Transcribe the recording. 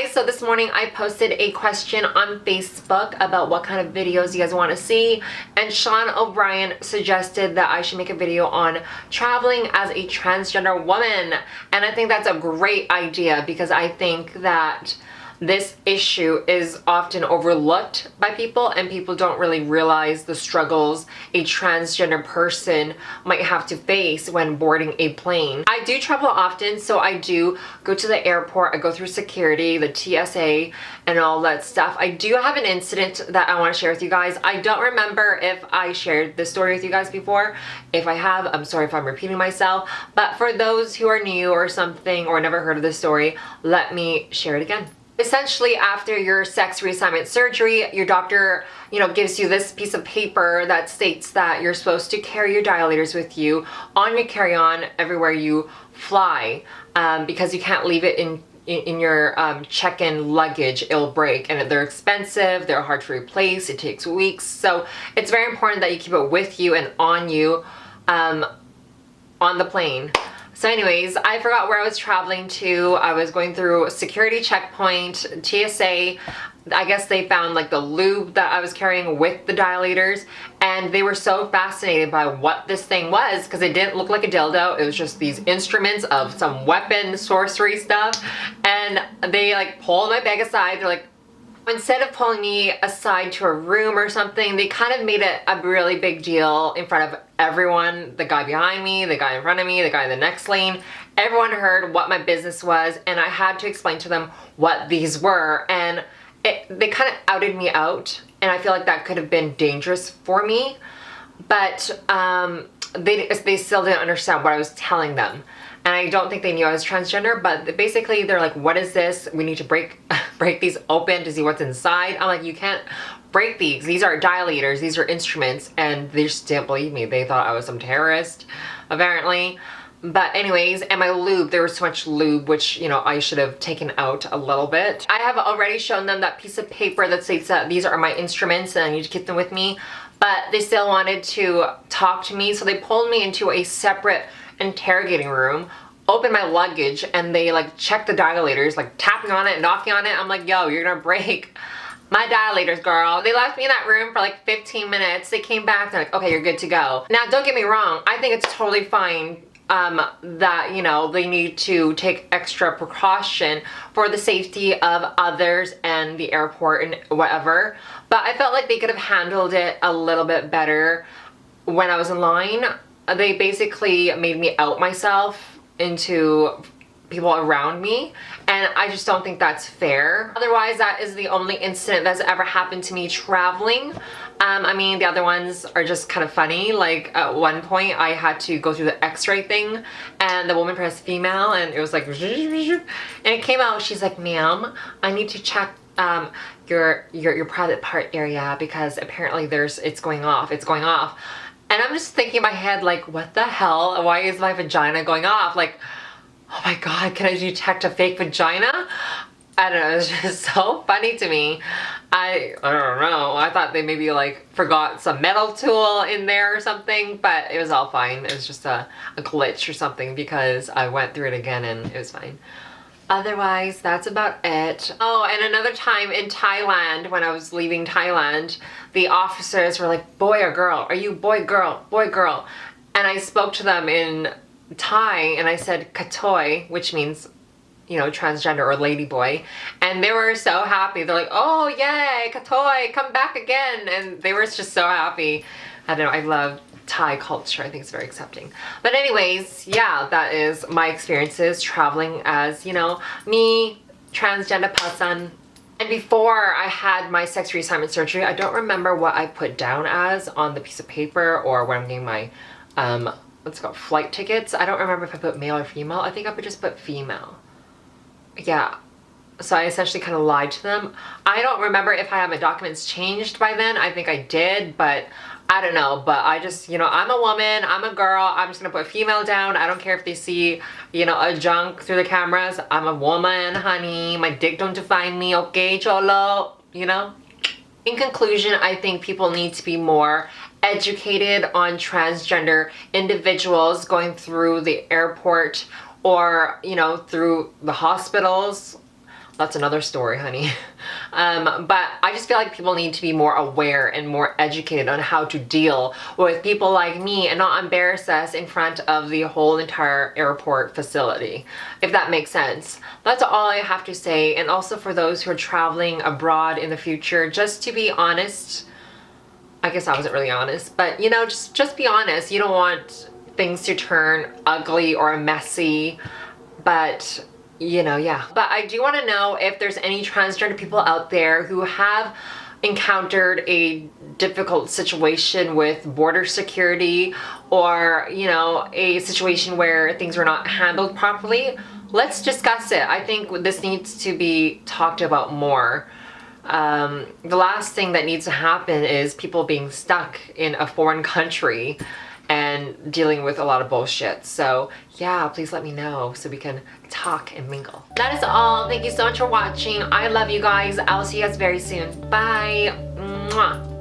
guys, so this morning I posted a question on Facebook about what kind of videos you guys want to see, and Sean O'Brien suggested that I should make a video on traveling as a transgender woman, and I think that's a great idea because I think that this issue is often overlooked by people and people don't really realize the struggles a transgender person might have to face when boarding a plane. I do travel often, so I do go to the airport, I go through security, the TSA, and all that stuff. I do have an incident that I want to share with you guys. I don't remember if I shared this story with you guys before. If I have, I'm sorry if I'm repeating myself, but for those who are new or something or never heard of this story, let me share it again. Essentially, after your sex reassignment surgery, your doctor, gives you this piece of paper that states that you're supposed to carry your dilators with you on your carry-on everywhere you fly, because you can't leave it in your check-in luggage. It'll break, and they're expensive, they're hard to replace, it takes weeks, so it's very important that you keep it with you and on you on the plane. So anyways, I forgot where I was traveling to. I was going through a security checkpoint, TSA. I guess they found like the lube that I was carrying with the dilators, and they were so fascinated by what this thing was because it didn't look like a dildo. It was just these instruments of some weapon sorcery stuff, and they like pulled my bag aside. They're like, instead of pulling me aside to a room or something, they kind of made it a really big deal in front of everyone. The guy behind me, the guy in front of me, the guy in the next lane. Everyone heard what my business was, and I had to explain to them what these were, and they kind of outed me out, and I feel like that could have been dangerous for me, but they still didn't understand what I was telling them. And I don't think they knew I was transgender, but basically they're like, what is this? We need to break these open to see what's inside. I'm like, you can't break these. These are dilators, these are instruments, and they just didn't believe me. They thought I was some terrorist, apparently. But anyways, and my lube, there was so much lube, which, I should have taken out a little bit. I have already shown them that piece of paper that states that these are my instruments and I need to keep them with me, but they still wanted to talk to me, so they pulled me into a separate interrogating room, opened my luggage, and they like checked the dilators, like tapping on it, knocking on it. I'm like, yo, you're gonna break my dilators, girl. They left me in that room for like 15 minutes. They came back, they're like, okay, you're good to go. Now, don't get me wrong, I think it's totally fine that, they need to take extra precaution for the safety of others and the airport and whatever, but I felt like they could have handled it a little bit better when I was in line. They basically made me out myself into people around me, and I just don't think that's fair. Otherwise, that is the only incident that's ever happened to me traveling. I mean, the other ones are just kind of funny. Like at one point I had to go through the x-ray thing, and the woman pressed female, and it was like, and it came out, she's like, ma'am, I need to check your private part area because apparently it's going off. And I'm just thinking in my head, like, what the hell? Why is my vagina going off? Like, oh my God, can I detect a fake vagina? I don't know, it's just so funny to me. I don't know, I thought they maybe like forgot some metal tool in there or something, but it was all fine. It was just a glitch or something because I went through it again and it was fine. Otherwise, that's about it. Oh, and another time in Thailand, when I was leaving Thailand, the officers were like, boy or girl? Are you boy, girl, boy, girl? And I spoke to them in Thai, and I said katoi, which means, transgender or lady boy. And they were so happy. They're like, oh, yay, katoi, come back again. And they were just so happy. I don't know, I love Thai culture. I think it's very accepting. But anyways, yeah, that is my experiences traveling as, me, transgender person. And before I had my sex reassignment surgery, I don't remember what I put down as on the piece of paper or when I'm getting my, what's it called, flight tickets. I don't remember if I put male or female. I think I would just put female. Yeah. So I essentially kind of lied to them. I don't remember if I had my documents changed by then. I think I did, but I don't know. But I just, I'm a woman, I'm a girl, I'm just gonna put female down. I don't care if they see, a junk through the cameras. I'm a woman, honey. My dick don't define me, okay, cholo? In conclusion, I think people need to be more educated on transgender individuals going through the airport or, through the hospitals that's another story, honey. But I just feel like people need to be more aware and more educated on how to deal with people like me and not embarrass us in front of the whole entire airport facility, if that makes sense. That's all I have to say. And also for those who are traveling abroad in the future, just to be honest, I guess I wasn't really honest, but you know, just be honest. You don't want things to turn ugly or messy, but you know, yeah. But I do want to know if there's any transgender people out there who have encountered a difficult situation with border security, or you know, a situation where things were not handled properly. Let's discuss it. I think this needs to be talked about more. The last thing that needs to happen is people being stuck in a foreign country and dealing with a lot of bullshit. So yeah, please let me know so we can talk and mingle. That is all. Thank you so much for watching. I love you guys. I'll see you guys very soon. Bye. Mwah.